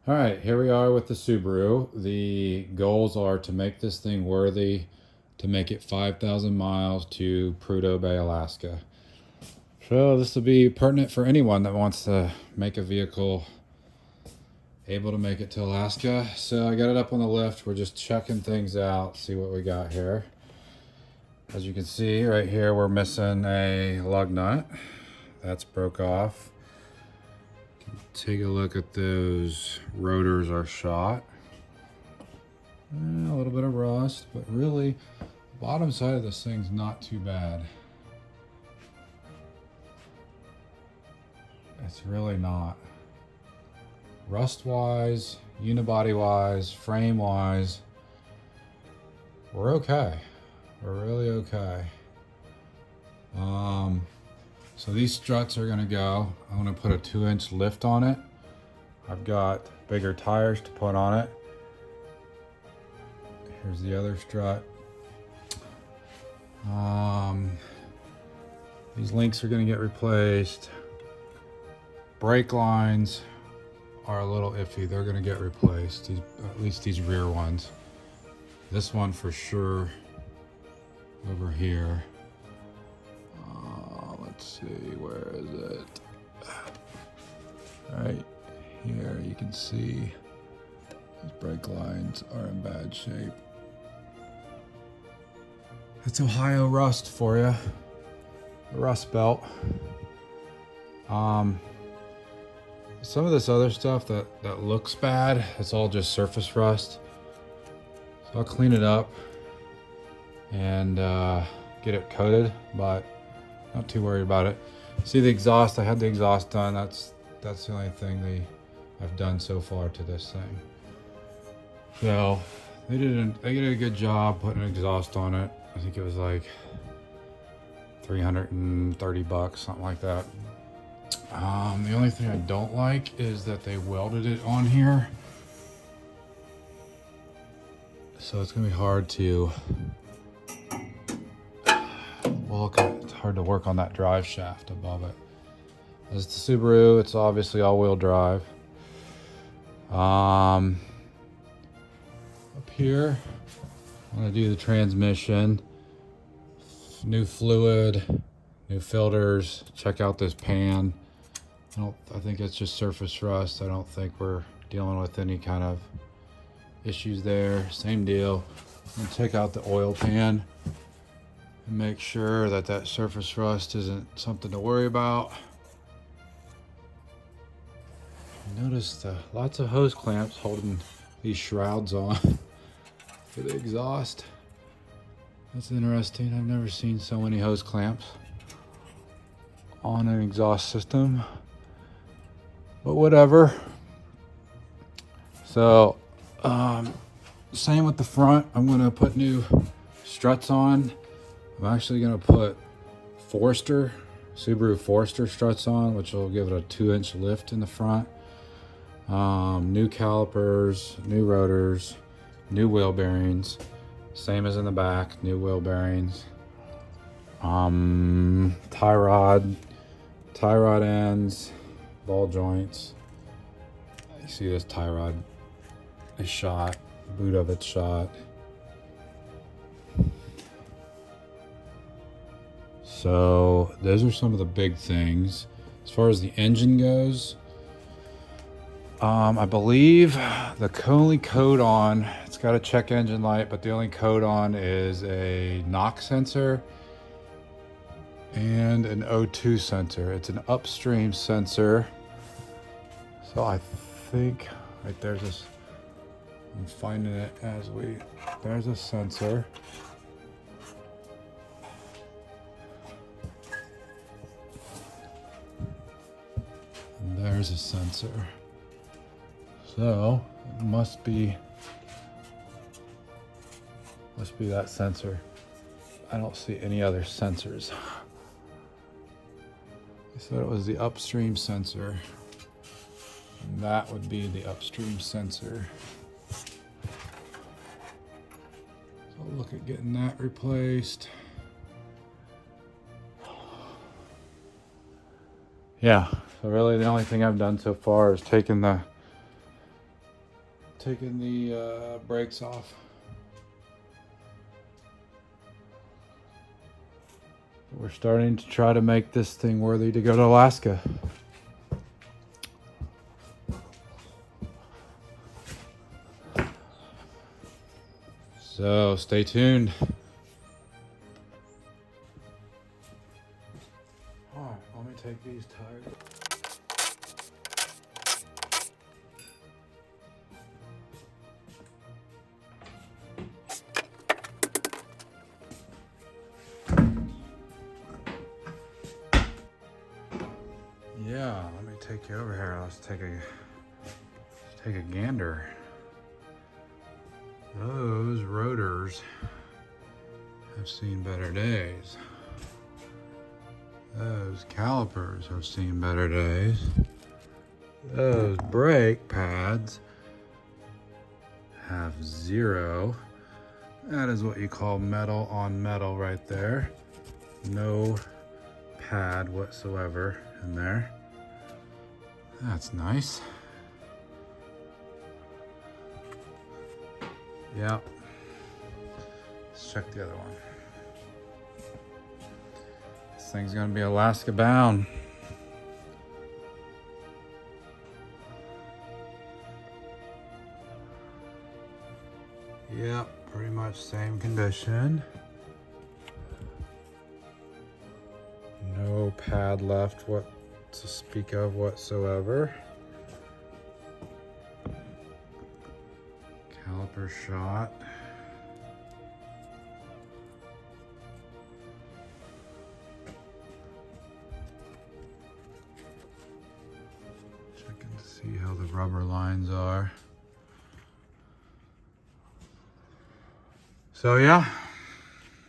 All right, here we are with the Subaru. The goals are to make this thing worthy, to make it 5,000 miles to Prudhoe Bay, Alaska. So this will be pertinent for anyone that wants to make a vehicle able to make it to Alaska. So I got it up on the lift. We're just checking things out, see what we got here. As you can see right here, we're missing a lug nut. That's broke off. Take a look at those rotors are shot. A little bit of rust, but really, the bottom side of this thing's not too bad. It's really not. Rust-wise, unibody-wise, frame-wise, we're okay. We're really okay. So these struts are gonna go. I'm gonna put a 2-inch lift on it. I've got bigger tires to put on it. Here's the other strut. These links are gonna get replaced. Brake lines are a little iffy. They're gonna get replaced, at least these rear ones. This one for sure over here. Let's see, where is it? Right here, you can see these brake lines are in bad shape. It's Ohio rust for you, the rust belt. Some of this other stuff that looks bad, it's all just surface rust. So I'll clean it up and get it coated, but not too worried about it. See the exhaust, I had the exhaust done. That's the only thing I've done so far to this thing. So they did a good job putting an exhaust on it. I think it was like $330, something like that. The only thing I don't like is that they welded it on here. So it's gonna be hard to, well, it's hard to work on that drive shaft above it. This is the Subaru, it's obviously all-wheel drive. Up here, I'm gonna do the transmission, new fluid, new filters, check out this pan. I think it's just surface rust. I don't think we're dealing with any kind of issues there. Same deal. I'm gonna check out the oil pan and make sure that surface rust isn't something to worry about. Notice lots of hose clamps holding these shrouds on for the exhaust. That's interesting. I've never seen so many hose clamps on an exhaust system, but whatever. So same with the front. I'm gonna put new struts on. I'm actually gonna put Subaru Forester struts on, which will give it a 2-inch lift in the front. New calipers, new rotors, new wheel bearings, same as in the back, new wheel bearings. Tie rod ends, ball joints. You see this tie rod is shot, the boot of it's shot. So those are some of the big things. As far as the engine goes, I believe the only code on, it's got a check engine light, but the only code on is a knock sensor and an O2 sensor. It's an upstream sensor. So I think, right there's this, I'm finding it there's a sensor. And there's a sensor. So it must be that sensor. I don't see any other sensors. I said it was the upstream sensor. And that would be the upstream sensor. So I'll look at getting that replaced. Yeah, so really the only thing I've done so far is taken the taking the brakes off. We're starting to try to make this thing worthy to go to Alaska. So stay tuned. All right, let me take these tires. Yeah, let me take you over here. Let's take a gander. Those rotors have seen better days. Those calipers have seen better days. Those brake pads have zero. That is what you call metal on metal right there. No pad whatsoever in there. That's nice. Yeah. Let's check the other one. This thing's gonna be Alaska bound. Yep, pretty much same condition. No pad left what to speak of whatsoever. Caliper shot. Checking to see how the rubber lines are. So yeah,